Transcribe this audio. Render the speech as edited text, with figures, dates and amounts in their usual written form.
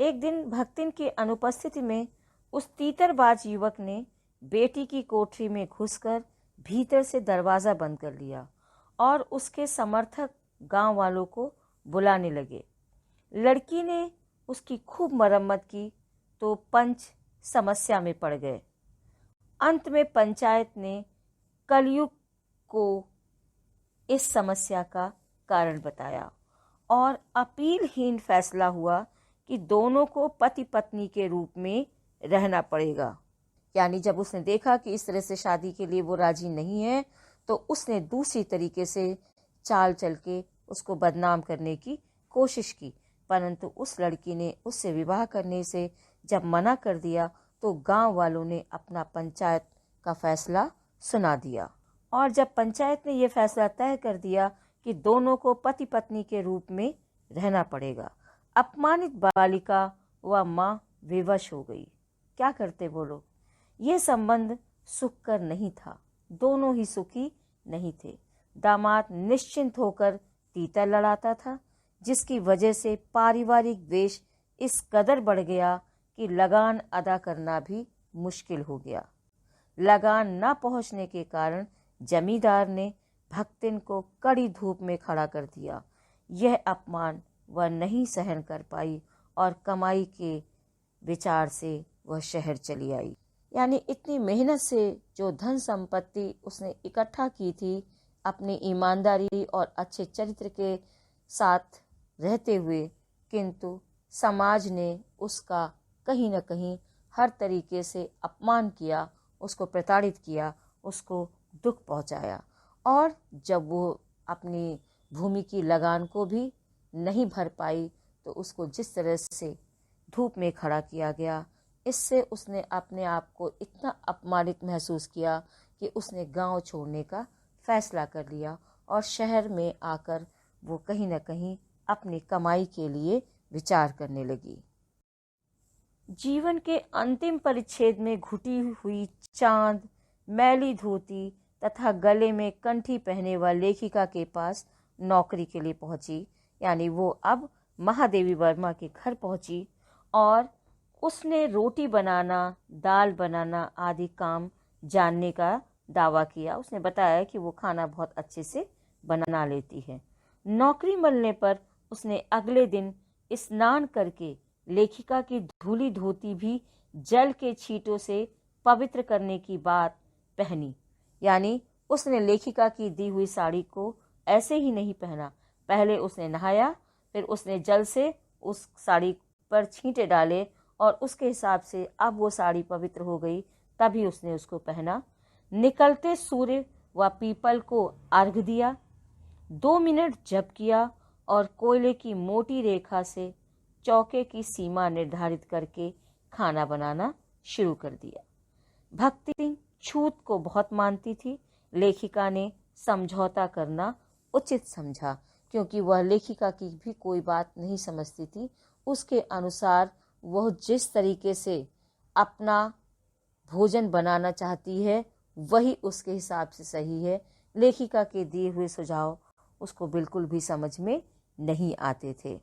एक दिन भक्तिन की अनुपस्थिति में उस तीतरबाज युवक ने बेटी की कोठरी में घुसकर भीतर से दरवाज़ा बंद कर लिया और उसके समर्थक गांव वालों को बुलाने लगे। लड़की ने उसकी खूब मरम्मत की तो पंच समस्या में पड़ गए। अंत में पंचायत ने कलयुग को इस समस्या का कारण बताया और अपीलहीन फैसला हुआ कि दोनों को पति पत्नी के रूप में रहना पड़ेगा। यानी जब उसने देखा कि इस तरह से शादी के लिए वो राजी नहीं है तो उसने दूसरी तरीके से चाल चल के उसको बदनाम करने की कोशिश की, परंतु उस लड़की ने उससे विवाह करने से जब मना कर दिया तो गांव वालों ने अपना पंचायत का फैसला सुना दिया। और जब पंचायत ने यह फैसला तय कर दिया कि दोनों को पति पत्नी के रूप में रहना पड़ेगा, अपमानित बालिका व माँ विवश हो गई। क्या करते वो लोग? ये संबंध सुखकर नहीं था, दोनों ही सुखी नहीं थे। दामाद निश्चिंत होकर तीतर लड़ाता था, जिसकी वजह से पारिवारिक द्वेष इस कदर बढ़ गया कि लगान अदा करना भी मुश्किल हो गया। लगान न पहुंचने के कारण जमींदार ने भक्तिन को कड़ी धूप में खड़ा कर दिया। यह अपमान वह नहीं सहन कर पाई और कमाई के विचार से वह शहर चली आई। यानी इतनी मेहनत से जो धन संपत्ति उसने इकट्ठा की थी, अपनी ईमानदारी और अच्छे चरित्र के साथ रहते हुए, किंतु समाज ने उसका कहीं न कहीं हर तरीके से अपमान किया, उसको प्रताड़ित किया, उसको दुख पहुंचाया। और जब वो अपनी भूमि की लगान को भी नहीं भर पाई तो उसको जिस तरह से धूप में खड़ा किया गया, इससे उसने अपने आप को इतना अपमानित महसूस किया कि उसने गांव छोड़ने का फैसला कर लिया और शहर में आकर वो कहीं न कहीं अपनी कमाई के लिए विचार करने लगी। जीवन के अंतिम परिच्छेद में घुटी हुई चांद, मैली धोती तथा गले में कंठी पहने वाली लेखिका के पास नौकरी के लिए पहुंची। यानी वो अब महादेवी वर्मा के घर पहुंची और उसने रोटी बनाना, दाल बनाना आदि काम जानने का दावा किया। उसने बताया कि वो खाना बहुत अच्छे से बना लेती है। नौकरी मिलने पर उसने अगले दिन स्नान करके लेखिका की धूली धोती भी जल के छींटों से पवित्र करने की बात पहनी। यानी उसने लेखिका की दी हुई साड़ी को ऐसे ही नहीं पहना, पहले उसने नहाया, फिर उसने जल से उस साड़ी पर छींटे डाले और उसके हिसाब से अब वो साड़ी पवित्र हो गई, तभी उसने उसको पहना। निकलते सूर्य व पीपल को अर्घ दिया, 2 मिनट जप किया और कोयले की मोटी रेखा से चौके की सीमा निर्धारित करके खाना बनाना शुरू कर दिया। भक्ति छूत को बहुत मानती थी। लेखिका ने समझौता करना उचित समझा, क्योंकि वह लेखिका की भी कोई बात नहीं समझती थी। उसके अनुसार वह जिस तरीके से अपना भोजन बनाना चाहती है वही उसके हिसाब से सही है। लेखिका के दिए हुए सुझाव उसको बिल्कुल भी समझ में नहीं आते थे।